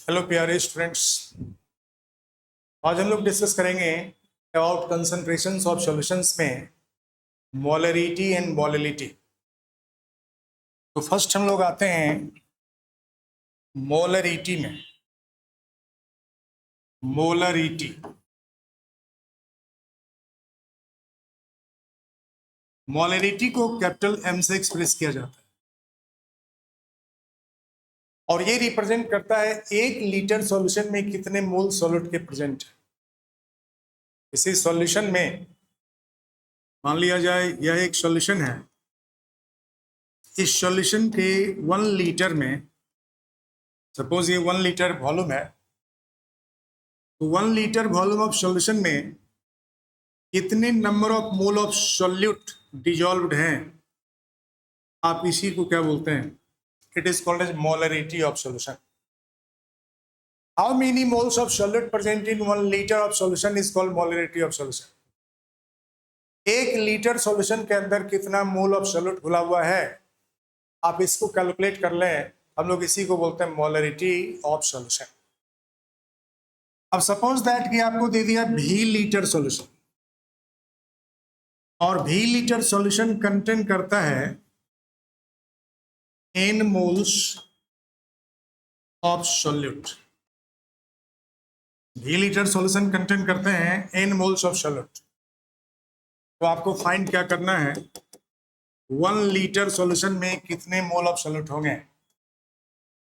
Hello प्यारे students, आज हम लोग डिस्कस करेंगे अबाउट कंसंट्रेशंस ऑफ सॉल्यूशंस में मोलरिटी एंड वोलेटिलिटी। तो फर्स्ट हम लोग आते हैं मोलरिटी में। मोलरिटी मोलरिटी को कैपिटल एम से एक्सप्रेस किया जाता है और ये रिप्रेजेंट करता है 1 लीटर सॉल्यूशन में कितने मोल सॉल्यूट के प्रेजेंट है। इसी सॉल्यूशन में मान लिया जाए यह एक सॉल्यूशन है। इस सॉल्यूशन के 1 लीटर में, सपोज ये 1 लीटर वॉल्यूम है, तो 1 लीटर वॉल्यूम ऑफ सॉल्यूशन में कितने number of mole of solute dissolved हैं, आप इसी को क्या बोलते हैं? It is called as molarity of solution. How many moles of solute present in 1 litre of solution is called molarity of solution. 1 litre solution के अंदर कितना मोल ऑफ सॉल्यूट घुला हुआ है, आप इसको कैलकुलेट कर लें। हम लोग इसी को बोलते हैं मोलरिटी ऑफ सॉल्यूशन। अब सपोज दैट कि आपको दे दिया भी लीटर सॉल्यूशन और भी लीटर सॉल्यूशन कंटेन करता है n मोल्स ऑफ सॉल्यूट। भी लीटर सॉल्यूशन कंटेन करते हैं n मोल्स ऑफ सॉल्यूट। तो आपको फाइंड क्या करना है, 1 लीटर सॉल्यूशन में कितने मोल ऑफ सॉल्यूट होंगे।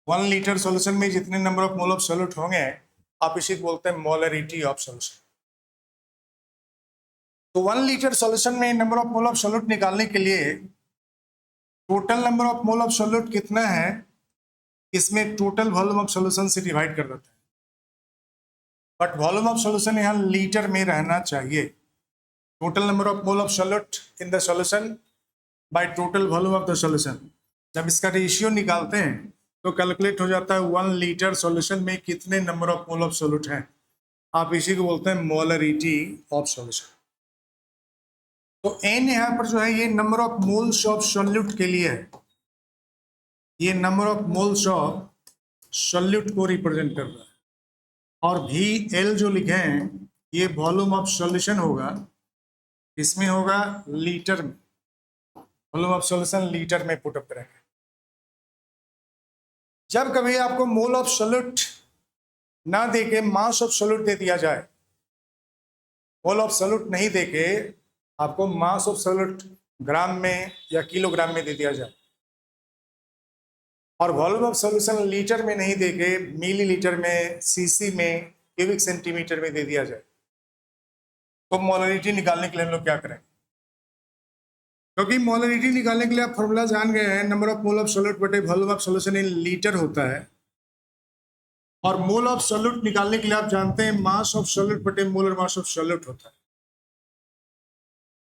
1 लीटर सॉल्यूशन में जितने number of mole of solute होंगे, आप इसी को बोलते हैं मोलरिटी ऑफ सॉल्यूशन। तो 1 लीटर सॉल्यूशन में number of mole of solute निकालने के लिए total number of mole of solute कितना है, इसमें टोटल वॉल्यूम ऑफ सॉल्यूशन से डिवाइड कर देते हैं। बट वॉल्यूम ऑफ सॉल्यूशन यहाँ लीटर में रहना चाहिए। Total number of mole of solute in the solution by total volume of the solution. जब इसका रेशियो निकालते हैं तो कैलकुलेट हो जाता है 1 लीटर सॉल्यूशन में कितने number of mole of solute हैं, आप इसी को बोलते हैं मोलरिटी ऑफ सॉल्यूशन। तो n यहाँ पर जो है ये number of moles of solute के लिए है। ये number of moles of solute को रिप्रेजेंट कर रहा है। और भी एल जो लिखे हैं ये वॉल्यूम ऑफ सॉल्यूशन होगा, इसमें होगा लीटर में। वॉल्यूम ऑफ सॉल्यूशन लीटर में पुट अप करेंगे। जब कभी आपको मोल ऑफ सॉल्यूट ना देके मास ऑफ सॉल्यूट दे दिया जाए, मोल ऑफ सॉल्यूट नहीं देके आपको मास ऑफ सॉल्यूट ग्राम में या किलोग्राम में दे दिया जाए और वॉल्यूम ऑफ सॉल्यूशन लीटर में नहीं देके मिलीलीटर में, सीसी में, क्यूबिक सेंटीमीटर में दे दिया जाए, तो मोलरिटी निकालने के लिए हम लोग क्या करें? क्योंकि मोलरिटी निकालने के लिए आप फॉर्मूला जान गए हैं, number of mole of solute बटे volume of solution in litre होता है। और मोल ऑफ सॉल्यूट निकालने के लिए आप जानते हैं मास ऑफ सॉल्यूट बटे मोलर मास ऑफ सॉल्यूट होता है।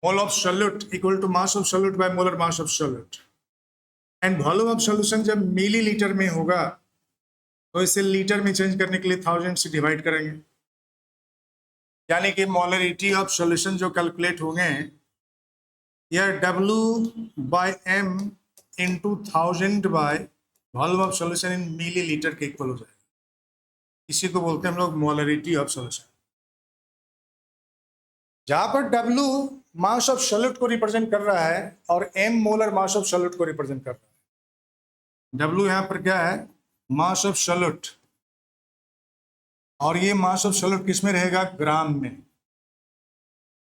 Mole of solute equal to mass of solute by molar mass of solute. And volume of solution जब मिलीलीटर में होगा तो इसे लीटर में चेंज करने के लिए 1000 से डिवाइड करेंगे। यानी कि मोलरिटी ऑफ सॉल्यूशन जो कैलकुलेट होंगे यह W/m into 1000 by volume of solution in millilitre के इक्वल हो जाएगा। इसी को बोलते हैं हम लोग मोलरिटी ऑफ सॉल्यूशन। जहां पर W मास ऑफ सॉल्यूट को रिप्रेजेंट कर रहा है और M molar mass of solute को रिप्रेजेंट कर रहा है। W यहां पर क्या है? मास ऑफ सॉल्यूट। और ये मास ऑफ सॉल्यूट किस में रहेगा? ग्राम में।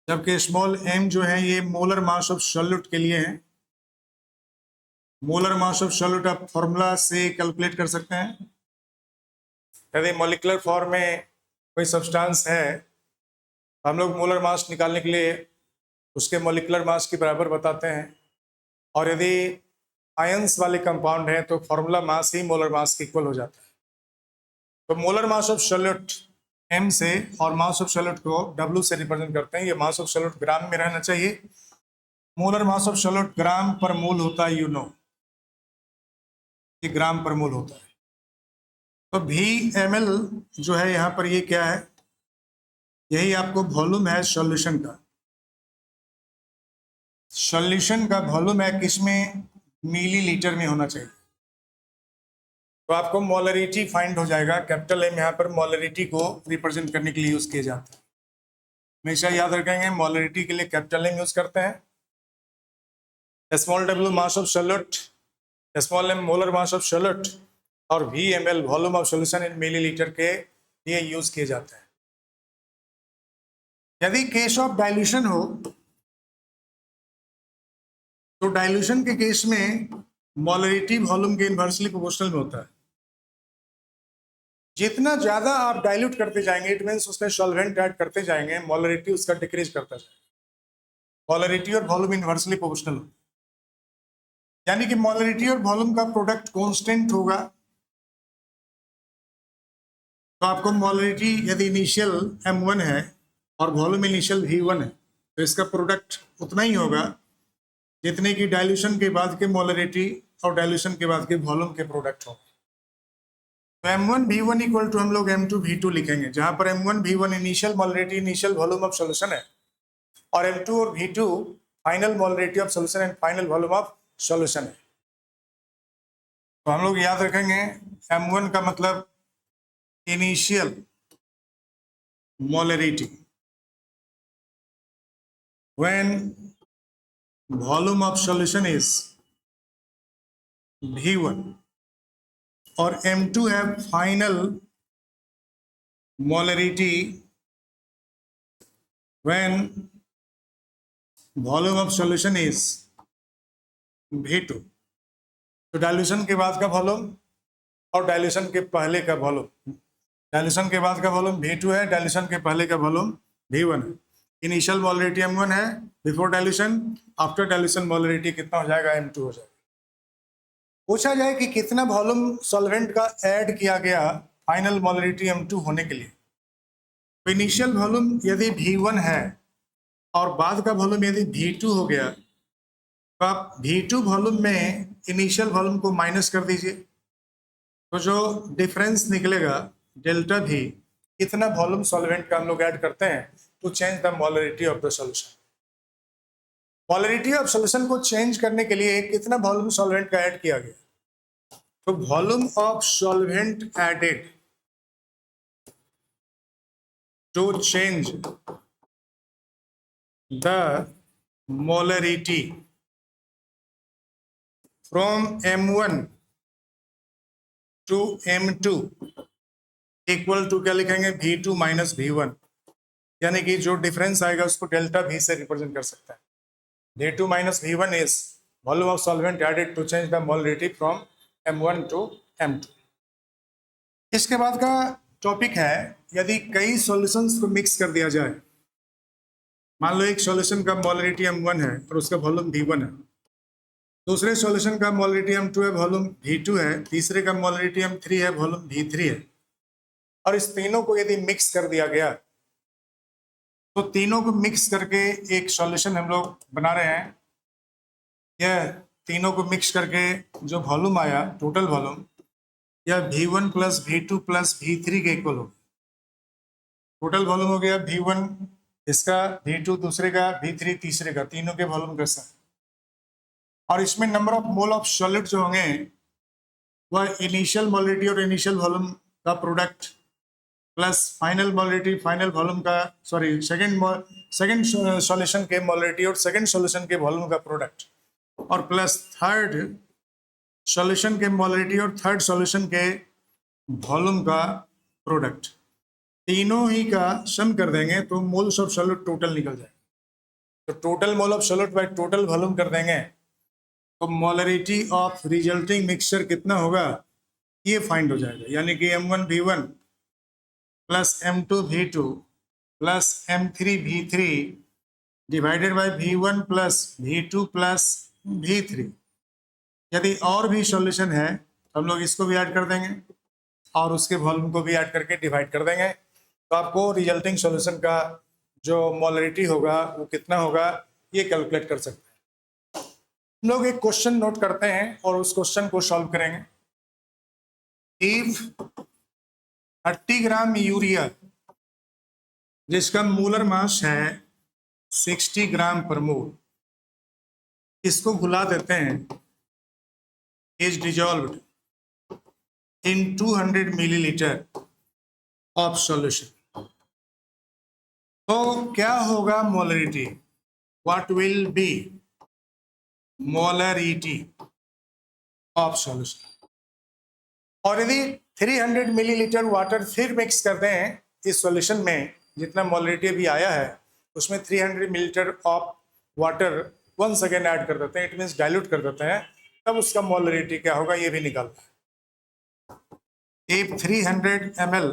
जबकि स्मॉल m जो है ये मोलर मास ऑफ सॉल्यूट के लिए है। मोलर मास ऑफ सॉल्यूट आप फॉर्मूला से कैलकुलेट कर सकते हैं। यदि मॉलिक्यूलर फॉर्म में कोई सब्सटेंस है, हम लोग मोलर मास निकालने के लिए उसके मॉलिक्यूलर मास के बराबर बताते हैं। और यदि आयंस वाले कंपाउंड हैं तो फॉर्मूला मास ही मोलर मास के इक्वल हो जाता है। तो molar mass of solute M से और मास ऑफ सॉल्यूट को W से रिप्रेजेंट करते हैं। ये मास ऑफ सॉल्यूट ग्राम में रहना चाहिए। मोलर मास ऑफ सॉल्यूट ग्राम पर मोल होता है, ये ग्राम पर मोल होता है। तो VmL जो है यहाँ पर ये क्या है? यही आपको वॉल्यूम है सॉल्यूशन का। सॉल्यूशन का वॉल्यूम है किसमें? मिलीलीटर में होना चाहिए। तो आपको मोलरिटी फाइंड हो जाएगा। कैपिटल एम यहाँ पर मोलरिटी को रिप्रेजेंट करने के लिए यूज किए जाते हैं। हमेशा याद रखेंगे मोलरिटी के लिए कैपिटल एम यूज करते हैं। Small W mass of solute, small M molar mass of solute और V M L volume of solution in millilitre के लिए यूज किए जाते हैं। यदि केस ऑफ डाइल्यूशन हो तो डाइल्यूशन के केस में मोलरिटी वॉल्यूम के इनवर्सली प्रोपोर्शनल में होता है। जितना ज्यादा आप डाइल्यूट करते जाएंगे, इट मींस उसमें सॉल्वेंट ऐड करते जाएंगे, मोलरिटी उसका डिक्रीज करता जाएगा। मोलरिटी और वॉल्यूम इनवर्सली प्रोपोर्शनल, यानी कि मोलरिटी और वॉल्यूम का प्रोडक्ट कांस्टेंट होगा। तो आपको मोलरिटी यदि इनिशियल m1 है और वॉल्यूम इनिशियल v1 है तो इसका प्रोडक्ट उतना ही होगा जितने की डाइल्यूशन के बाद के मोलरिटी और डाइल्यूशन के बाद के वॉल्यूम के प्रोडक्ट हो। तो m1 v1 इक्वल टू हम लोग m2 v2 लिखेंगे, जहां पर m1 v1 initial molarity initial volume of solution है और m2 और v2 final molarity of solution and final volume of solution है। तो हम लोग याद रखेंगे m1 का मतलब initial molarity when volume of solution is v1 और m2 है final molarity when volume of solution is v2। तो डाइल्यूशन के बाद का वॉल्यूम और डाइल्यूशन के पहले का वॉल्यूम, डाइल्यूशन के बाद का वॉल्यूम v2 है, डाइल्यूशन के पहले का वॉल्यूम v1 है। इनिशियल मोलरिटी m1 है before dilution, after dilution molarity कितना हो जाएगा m2 हो जाएगा। पूछा जाए कि कितना वॉल्यूम सॉल्वेंट का ऐड किया गया फाइनल मोलरिटी m2 होने के लिए, तो इनिशियल वॉल्यूम यदि v1 है और बाद का वॉल्यूम यदि v2 हो गया तो आप v2 वॉल्यूम में इनिशियल वॉल्यूम को माइनस कर दीजिए, तो जो डिफरेंस निकलेगा डेल्टा v, कितना वॉल्यूम सॉल्वेंट का हम लोग ऐड करते हैं to change the molarity of the solution. Molarity of solution को चेंज करने के लिए कितना वॉल्यूम सॉल्वेंट का ऐड किया गया, तो volume of solvent added to change the molarity from m1 to m2 equal to क्या लिखेंगे v2 माइनस v1, यानी कि जो डिफरेंस आएगा उसको डेल्टा v से रिप्रेजेंट कर सकता है। v2 minus v1 is volume of solvent added to change the molarity from m1 to m2। इसके बाद का टॉपिक है यदि कई सॉल्यूशंस को मिक्स कर दिया जाए। मान लो एक सॉल्यूशन का मोलरिटी m1 है और उसका वॉल्यूम v1 है, दूसरे सॉल्यूशन का मोलरिटी m2 है वॉल्यूम v2 है, तीसरे का मोलरिटी m3 है वॉल्यूम v3 है, और इस तीनों को यदि मिक्स कर दिया गया तो तीनों को मिक्स करके एक सॉल्यूशन हम लोग बना रहे हैं। यह तीनों को मिक्स करके जो वॉल्यूम आया टोटल वॉल्यूम यह v1 plus v2 plus v3 के इक्वल हो। टोटल वॉल्यूम हो गया v1 इसका, v2 दूसरे का, v3 तीसरे का, तीनों के वॉल्यूम का साथ। और इसमें number of mole of solid जो होंगे वह इनिशियल मोलरिटी और इनिशियल वॉल्यूम का product plus final molarity final volume का, सॉरी सेकंड सॉल्यूशन के मोलरिटी और सेकंड सॉल्यूशन के वॉल्यूम का प्रोडक्ट, और प्लस थर्ड सॉल्यूशन के मोलरिटी और थर्ड सॉल्यूशन के वॉल्यूम का प्रोडक्ट, तीनों ही का सम कर देंगे तो मोल्स ऑफ सॉल्यूट टोटल निकल जाएगा। तो total mole of solute by total volume कर देंगे तो मोलरिटी ऑफ रिजल्टिंग मिक्सचर कितना होगा ये फाइंड हो जाएगा, यानी कि m1 v1 plus m2 v2 plus m3 v3 divided by v1 plus v2 plus v3। यदि और भी सॉल्यूशन है तो हम लोग इसको भी ऐड कर देंगे और उसके वॉल्यूम को भी ऐड करके डिवाइड कर देंगे, तो आपको रिजल्टिंग सॉल्यूशन का जो मोलरिटी होगा वो कितना होगा ये कैलकुलेट कर सकते हैं। हम लोग एक क्वेश्चन नोट करते हैं और उस क्वेश्चन को सॉल्व करेंगे। इफ 30 ग्राम यूरिया जिसका मोलर मास है 60 ग्राम पर मोल, इसको घुला देते हैं, is dissolved in 200 millilitre of solution. तो क्या होगा molarity? What will be molarity of solution? और यदि 300 मिलीलीटर वाटर फिर मिक्स करते हैं इस सॉल्यूशन में, जितना मोलरिटी अभी आया है उसमें 300 millilitre of water once again add कर देते हैं, इट मीन्स डाइल्यूट कर देते हैं, तब उसका मोलरिटी क्या होगा ये भी निकालना है। If 300 ml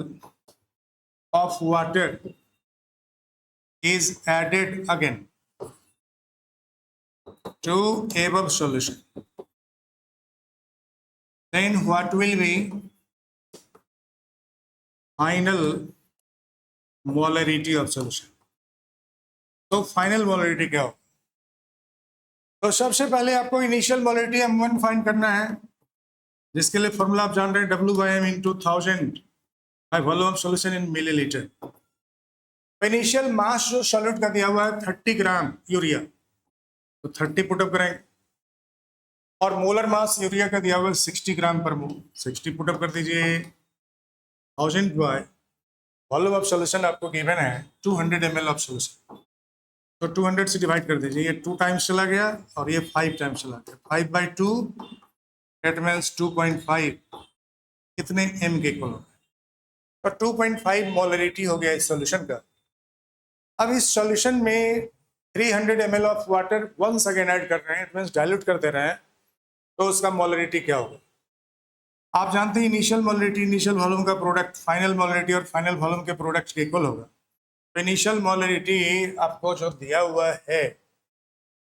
of water is added again to above solution, then what will be final molarity of solution? तो फाइनल मोलरिटी क्या हो? तो सबसे पहले आपको इनिशियल मोलरिटी M1 फाइंड करना है, जिसके लिए फॉर्मूला आप जान रहे हैं W/M into 1000 by volume of solution in millilitre. Initial mass जो सॉल्यूट का दिया हुआ है 30 ग्राम यूरिया, तो 30 पुटअप करेंगे, और मोलर मास यूरिया का दिया हुआ है 60 ग्राम पर मोल, 60 पुटअप कर दीजिए 1000 बाय वॉल्यूम ऑफ सॉल्यूशन आपको गिवन है 200 ml ऑफ सॉल्यूशन, तो 200 से डिवाइड कर दीजिए, ये 2 टाइम्स चला गया और ये 5 टाइम्स चला गया, 5/2 दैट मीन्स 2.5 कितने m के इक्वल होगा, तो 2.5 मोलरिटी हो गया इस सॉल्यूशन का। अब इस सॉल्यूशन में 300 ml of water once again add कर रहे हैं, इट मीन्स डाइल्यूट कर दे रहे हैं, तो उसका मोलरिटी क्या होगा? आप जानते हैं इनिशियल मोलरिटी इनिशियल वॉल्यूम का प्रोडक्ट फाइनल मोलरिटी और फाइनल वॉल्यूम के प्रोडक्ट के इक्वल होगा। तो इनिशियल मोलरिटी आपको जो दिया हुआ है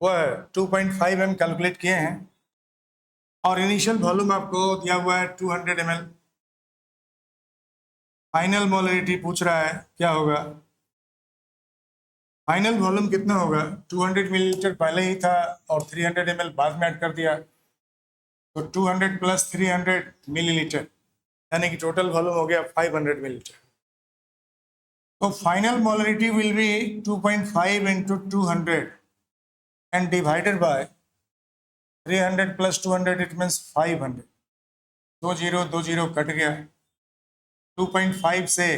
वह 2.5 m कैलकुलेट किए हैं, और इनिशियल वॉल्यूम आपको दिया हुआ है 200 ml। फाइनल मोलरिटी पूछ रहा है क्या होगा? फाइनल वॉल्यूम कितना होगा? 200 मिलीलीटर पहले ही था और 300 ml बाद में ऐड कर दिया, तो 200 प्लस 300 मिलीलीटर यानी कि टोटल वॉल्यूम हो गया 500 मिलीलीटर। तो final molarity will be 2.5 into 200 and divided by 300 plus 200 it means 500, 2 0 cut गया, 2.5 से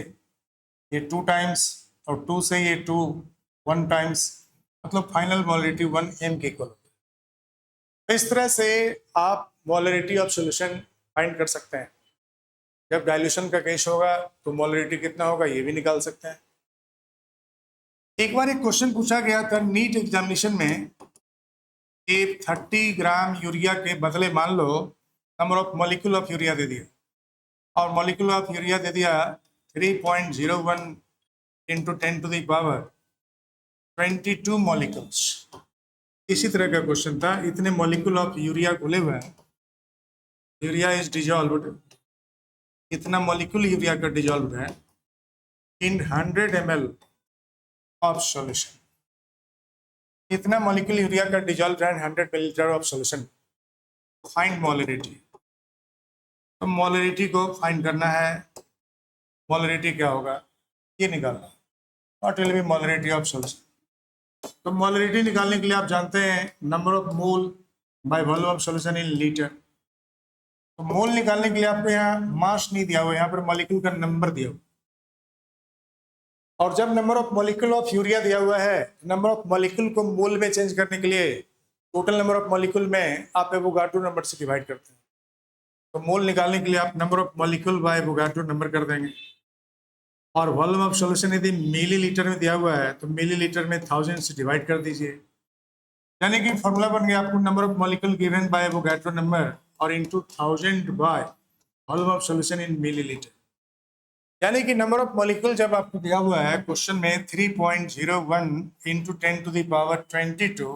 ये 2 टाइम्स और 2 से ये 2 1 टाइम्स, मतलब फाइनल मोलरिटी 1 m के इक्वल होती है। इस तरह से आप मोलरिटी ऑफ सॉल्यूशन फाइंड कर सकते हैं। जब डाइल्यूशन का केस होगा तो मोलरिटी कितना होगा ये भी निकाल सकते हैं। एक बार एक क्वेश्चन पूछा गया था नीट एग्जामिनेशन में कि 30 ग्राम यूरिया के बदले मान लो number of molecule of urea दे दिया, और मॉलिक्यूल ऑफ यूरिया दे दिया 3.01 into 10 to the power 22 molecules. इसी तरह का क्वेश्चन था, इतने मॉलिक्यूल ऑफ यूरिया खुले हुए हैं, यूरिया इज डिजॉल्व्ड, इतना मॉलिक्यूल यूरिया का डिजॉल्व है इन 100 ml ऑफ सॉल्यूशन, इतना मॉलिक्यूल यूरिया का डिजॉल्व है 100 millilitre of solution. Find molarity, तो मोलरिटी को फाइंड करना है, मोलरिटी क्या होगा ये निकालना, what will be molarity of solution. तो मोलरिटी निकालने के लिए आप जानते हैं number of mole bye volume of solution in litre. तो मोल निकालने के लिए आपको यहाँ मास नहीं दिया हुआ, यहाँ पर मॉलिक्यूल का नंबर दिया हुआ, और जब number of molecule of urea दिया हुआ है, नंबर ऑफ मॉलिक्यूल को मोल में चेंज करने के लिए टोटल नंबर ऑफ मॉलिक्यूल में आप एवोगाड्रो नंबर से डिवाइड करते हैं। तो मोल निकालने के लिए आप number of molecule by Avogadro number कर देंगे, और वॉल्यूम ऑफ सॉल्यूशन यदि मिलीलीटर में दिया हुआ है तो मिलीलीटर में 1000 से डिवाइड कर दीजिए, यानी कि फॉर्मूला बन गया आपको number of molecule given by Avogadro number और into 1000 by volume of solution in millilitre, यानी कि नंबर ऑफ मॉलिक्यूल जब आपको दिया हुआ है क्वेश्चन में 3.01 इंटू 10 टू द पावर 22,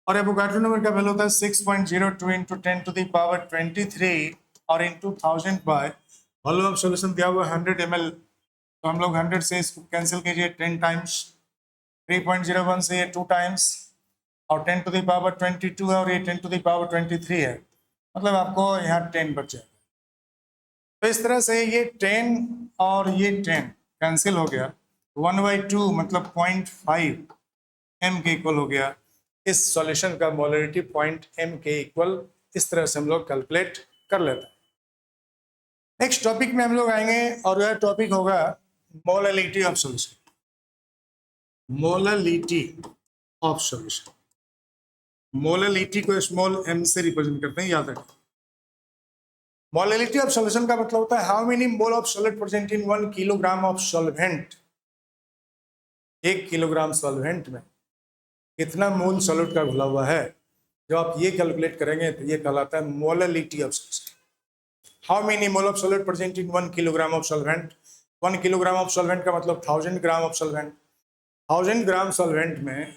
और एवोगाड्रो नंबर का वैल्यू होता है 6.02 इंटू 10 टू द पावर 23 और into 1000 by volume of solution दिया हुआ 100 ml, तो हम लोग 100 से इसको कैंसिल कीजिए 10 टाइम्स, 3.01 से ये 2 टाइम्स, और 10 टू द पावर 22 है और ये 10 टू द पावर 23 है, मतलब आपको यहाँ 10 बच जाएगा। तो इस तरह से ये 10 और ये 10 कैंसिल हो गया, 1/2 मतलब 0.5 m के इक्वल हो गया। इस सॉल्यूशन का मोलरिटी 0.m के इक्वल इस तरह से हम लोग कैलकुलेट कर लेते हैं। नेक्स्ट टॉपिक में हम लोग आएंगे और यह टॉपिक होगा molality of solution. Molality of solution, molality को स्मॉल m से रिप्रेजेंट करते हैं, याद रखें। मोलैलिटी ऑफ सॉल्यूशन का मतलब होता है how many mole of solid present in 1 kilogram of solvent. 1 kilogram solvent में कितना मोल सॉलिड का घुला हुआ है, जब आप ये कैलकुलेट करेंगे तो ये कहलाता है molality of solution. How many mole of solid present in 1 kilogram of solvent. 1 kilogram of solvent का मतलब 1000 gram of solvent. 1000 gram solvent में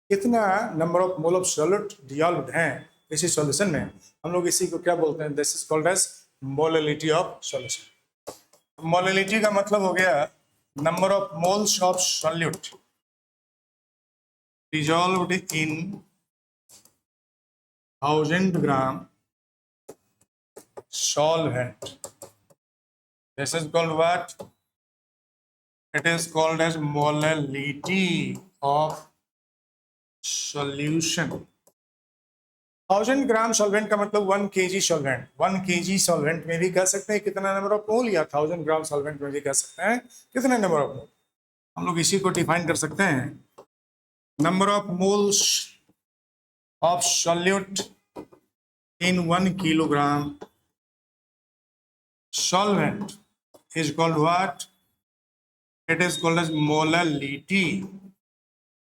कितना number of mole of solid dissolved हैं इसी सॉल्यूशन में, हम लोग इसी को क्या बोलते हैं, this is called as molality of solution. Molality का मतलब हो गया number of moles of solute dissolved in 1000 gram solvent. This is called what? It is called as molality of solution. 1000 gram solvent का मतलब 1 kg सॉल्वेंट। 1 kg सॉल्वेंट में भी कह सकते हैं कितना नंबर ऑफ मोल, या 1000 ग्राम सॉल्वेंट में भी कह सकते हैं कितने नंबर ऑफ मोल। हम लोग इसी को डिफाइन कर सकते हैं, number of moles of solute in 1 kilogram solvent is called what? It is called as molality.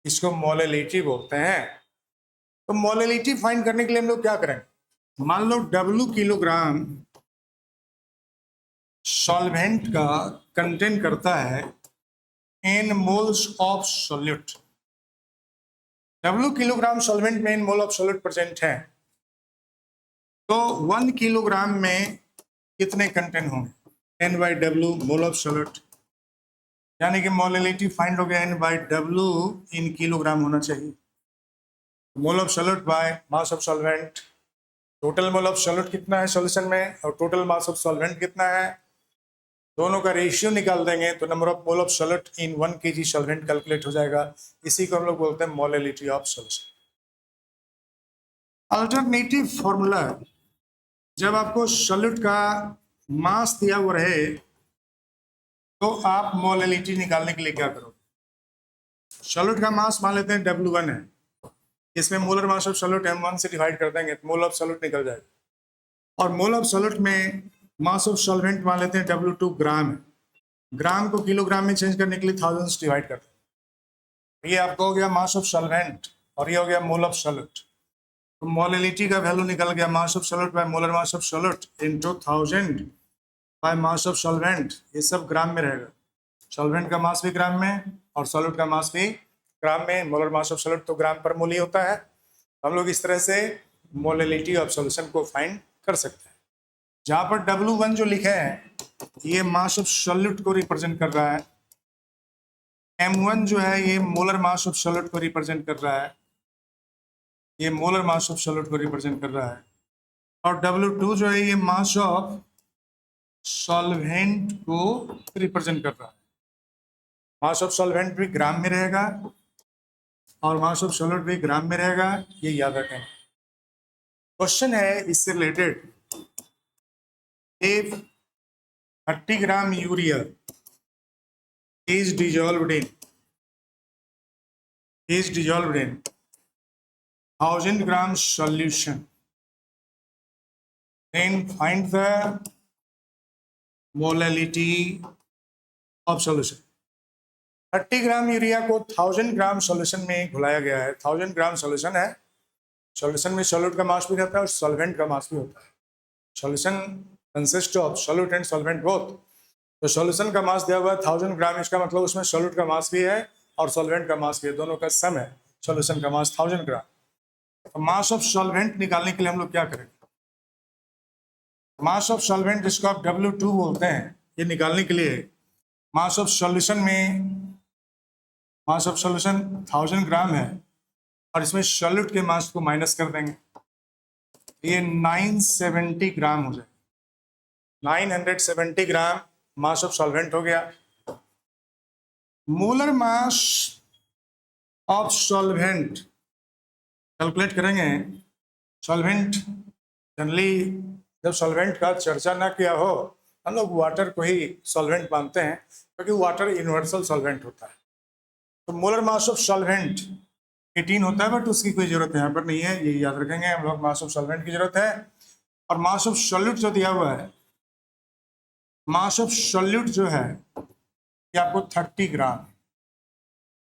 इसको मोलैलिटी बोलते हैं। तो मोलैलिटी फाइंड करने के लिए हम लोग क्या करें, मान लो W किलोग्राम सॉल्वेंट का कंटेन करता है n moles of solute. W kilogram solvent में मोल ऑफ सॉल्यूट प्रेजेंट है, तो 1 किलोग्राम में कितने कंटेंट होंगे, N/W मोल ऑफ सॉल्यूट, यानी कि मोलैलिटी फाइंड हो गया N/W इन किलोग्राम होना चाहिए। मोल of solute by mass of solvent, total mole of solute कितना है सॉल्यूशन में और टोटल मास ऑफ सॉल्वेंट कितना है, दोनों का रेशियो निकाल देंगे तो number of mole of solute in 1 kg solvent calculate हो जाएगा। इसी को हम लोग बोलते हैं molality of solution. Alternative formula, जब आपको सॉल्यूट का मास दिया हुआ रहे तो आप मोलैलिटी निकालने के लिए क्या करोगे, सॉल्यूट का मास मान लेते हैं W1 है, इसमें molar mass of solute M1 से डिवाइड कर देंगे तो मोल ऑफ सॉल्यूट निकल जाएगा, और मोल ऑफ सॉल्यूट में मास ऑफ सॉल्वेंट मान लेते हैं W2 ग्राम है, ग्राम को किलोग्राम में चेंज करने के लिए 1000 से डिवाइड करते हैं। ये आपको हो गया मास ऑफ सॉल्वेंट और ये हो गया मोल ऑफ सॉल्यूट। तो मोलैलिटी का वैल्यू निकल गया मास of solute by molar mass of solute into 1000 by mass of solvent. ये सब ग्राम में रहेगा, सॉल्वेंट का मास भी ग्राम में और सॉल्यूट का मास भी ग्राम में, मोलर मास ऑफ सॉल्यूट तो ग्राम पर मोल ही होता है। हम लोग इस तरह से मोलैलिटी ऑफ सॉल्यूशन को फाइंड कर सकते हैं। जहां पर W1 जो लिखे हैं ये मास ऑफ सॉल्यूट को रिप्रेजेंट कर रहा है, M1 जो है ये मोलर मास ऑफ सॉल्यूट को रिप्रेजेंट कर रहा है, ये मोलर मास ऑफ सॉल्यूट को रिप्रेजेंट कर रहा है, और W2 जो है ये मास ऑफ सॉल्वेंट को रिप्रेजेंट कर रहा है। मास ऑफ सॉल्वेंट भी ग्राम में रहेगा और मास ऑफ सॉल्यूट भी ग्राम में रहेगा, ये याद रखें। क्वेश्चन है इससे related, if 30 gram urea is dissolved in 1000 gram solution, then find the molality of solution। 30 gram urea को 1000 ग्राम सॉल्यूशन में घुलाया गया है। 1000 ग्राम सॉल्यूशन है, सॉल्यूशन में सॉल्यूट का मास भी रहता है और सॉल्वेंट का मास भी होता है। Solution consist of solute and solvent both. तो सॉल्यूशन का मास दिया हुआ है 1000 ग्राम, इसका मतलब उसमें सॉल्यूट का मास भी है और सॉल्वेंट का मास भी है, दोनों का सम है सॉल्यूशन का मास 1000 ग्राम। तो मास ऑफ सॉल्वेंट निकालने के लिए हम लोग क्या करेंगे, मास ऑफ सॉल्वेंट जिसको आप W2 बोलते हैं, ये निकालने के लिए मास ऑफ सॉल्यूशन में, मास ऑफ सॉल्यूशन 1000 ग्राम है और इसमें सॉल्यूट के मास को माइनस कर देंगे, ये 970 ग्राम हो जाए। 970 ग्राम मास ऑफ सॉल्वेंट हो गया। Molar mass of solvent calculate करेंगे। सॉल्वेंट जनरली जब सॉल्वेंट का चर्चा ना किया हो हम लोग वाटर को ही सॉल्वेंट मानते हैं क्योंकि वाटर यूनिवर्सल सॉल्वेंट होता है। तो मोलर मास ऑफ सॉल्वेंट 18 होता है, बट उसकी कोई जरूरत यहाँ पर नहीं है, ये याद रखेंगे हम लोग। मास ऑफ सॉल्वेंट की जरूरत है। और मास ऑफ सॉल्यूट जो दिया हुआ है, मास ऑफ सॉल्यूट जो है ये आपको 30 ग्राम।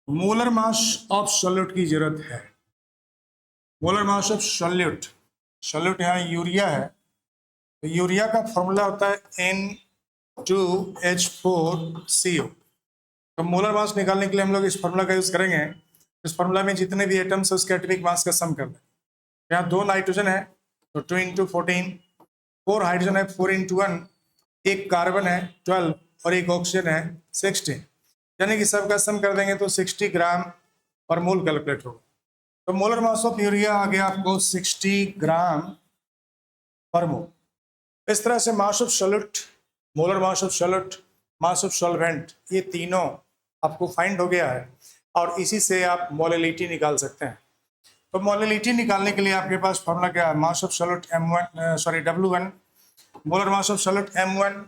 मोलर मास ऑफ सॉल्यूट की जरूरत है। Molar mass of solute, solute यहाँ यूरिया है, तो यूरिया का फॉर्मूला होता है N2H4CO। तो मोलर मास निकालने के लिए हम लोग इस फॉर्मूला का यूज करेंगे। इस फॉर्मूला में जितने भी एटम्स है उसके एटॉमिक मास का सम कर लें। यहाँ 2 नाइट्रोजन है तो 2 × 14, 4 हाइड्रोजन है 4 × 1, एक कार्बन है 12 और एक ऑक्सीजन है 16, यानी कि सबका सम कर देंगे तो 60 ग्राम पर मोल कैलकुलेट होगा। तो मोलर मास ऑफ यूरिया आ गया आपको 60 ग्राम पर मोल। इस तरह से मास of solute, molar mass of solute, mass of solvent, ये तीनों आपको फाइंड हो गया है और इसी से आप मोलैलिटी निकाल सकते हैं। तो मोलैलिटी निकालने के लिए आपके पास फॉर्मूला क्या है? मास of solute W1, molar mass of solute M1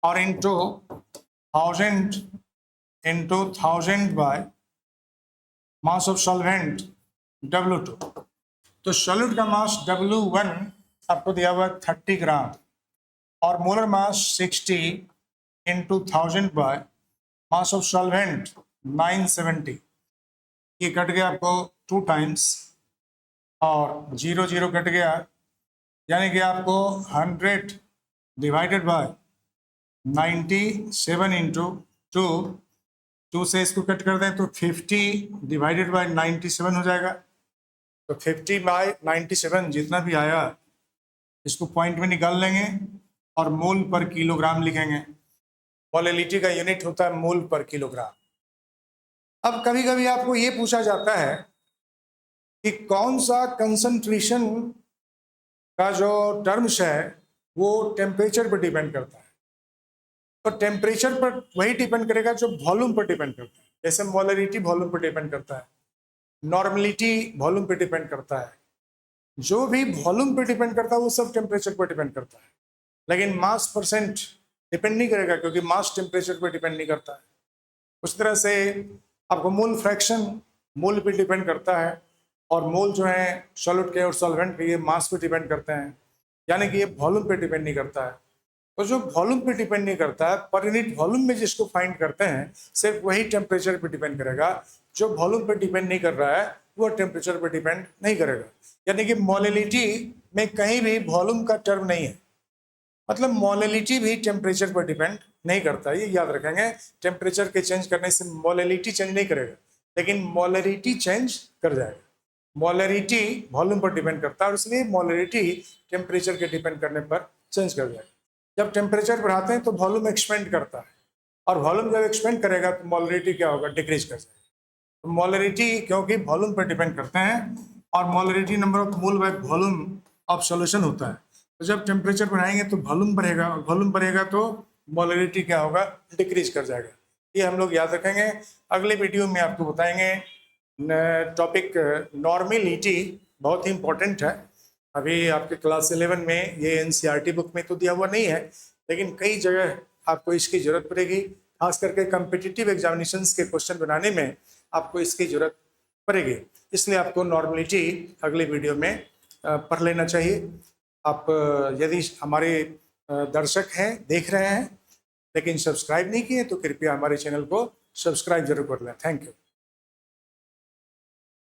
और into 1000 by mass of solvent W2। तो सॉल्यूट का मास W1 आपको दिया हुआ 30 ग्राम और molar mass 60 × 1000 by mass of solvent 970। ये कट गया आपको 2 टाइम्स और 0 0 कट गया, यानी कि आपको 100 डिवाइडेड बाय 97 × 2 से इसको कट कर दें तो 50 डिवाइडेड बाय 97 हो जाएगा। तो 50/97 जितना भी आया इसको पॉइंट में निकाल लेंगे और मोल पर किलोग्राम लिखेंगे। मोलैलिटी का यूनिट होता है मोल पर किलोग्राम। अब कभी कभी आपको ये पूछा जाता है कि कौन सा कंसंट्रेशन का जो टर्म्स है वो टेम्परेचर पर डिपेंड करता है। तो टेम्परेचर पर वही डिपेंड करेगा जो वॉल्यूम पर डिपेंड करता है। जैसे मोलैलिटी वॉल्यूम पर डिपेंड करता है, नॉर्मलिटी वॉल्यूम पर डिपेंड करता है, जो भी वॉल्यूम पर डिपेंड करता है वो सब टेम्परेचर पर डिपेंड करता है। लेकिन मास परसेंट डिपेंड नहीं करेगा क्योंकि मास टेम्परेचर पर डिपेंड नहीं करता है। उस तरह से आपको मोल फ्रैक्शन मोल पे डिपेंड करता है और मोल जो है सॉल्यूट के और सॉल्वेंट के ये मास पे डिपेंड करते हैं, यानी कि ये वॉल्यूम पे डिपेंड नहीं करता है। तो जो वॉल्यूम पे डिपेंड नहीं करता है, पर यूनिट वॉल्यूम में जिसको फाइंड करते हैं सिर्फ वही टेम्परेचर पे डिपेंड करेगा। जो वॉल्यूम पे डिपेंड नहीं कर रहा है वो टेम्परेचर पे डिपेंड नहीं करेगा। यानी कि मोलैलिटी में कहीं भी वॉल्यूम का टर्म नहीं है, मतलब मोलैलिटी भी टेम्परेचर पर डिपेंड नहीं करता। ये याद रखेंगे, टेम्परेचर के चेंज करने से मोलैलिटी चेंज नहीं करेगा, लेकिन मोलैरिटी चेंज कर जाएगा। मोलैरिटी वॉल्यूम पर डिपेंड करता है और इसलिए मोलैरिटी टेम्परेचर के डिपेंड करने पर चेंज कर जाएगा। जब टेम्परेचर बढ़ाते हैं तो वॉल्यूम एक्सपेंड करता है और वॉल्यूम जब एक्सपेंड करेगा तो मोलैरिटी क्या होगा? डिक्रीज कर जाएगा। तो मोलैरिटी क्योंकि वॉल्यूम पर डिपेंड करते हैं और molarity number of mole bye volume of solution होता है। तो जब टेम्परेचर बढ़ाएंगे तो वॉल्यूम बढ़ेगा और वॉल्यूम बढ़ेगा तो मोलैलिटी क्या होगा? डिक्रीज कर जाएगा। ये हम लोग याद रखेंगे। अगले वीडियो में आपको बताएंगे टॉपिक नॉर्मलिटी, बहुत ही इंपॉर्टेंट है। अभी आपके क्लास 11 में ये NCERT बुक में तो दिया हुआ नहीं है, लेकिन कई जगह आपको इसकी ज़रूरत पड़ेगी। खास करके कम्पिटिटिव एग्जामिनेशंस के क्वेश्चन बनाने में आपको इसकी ज़रूरत पड़ेगी, इसलिए आपको नॉर्मलिटी अगले वीडियो में पढ़ लेना चाहिए। आप यदि हमारे दर्शक हैं, देख रहे हैं, लेकिन सब्सक्राइब नहीं किए तो कृपया हमारे चैनल को सब्सक्राइब जरूर कर लें। Thank you.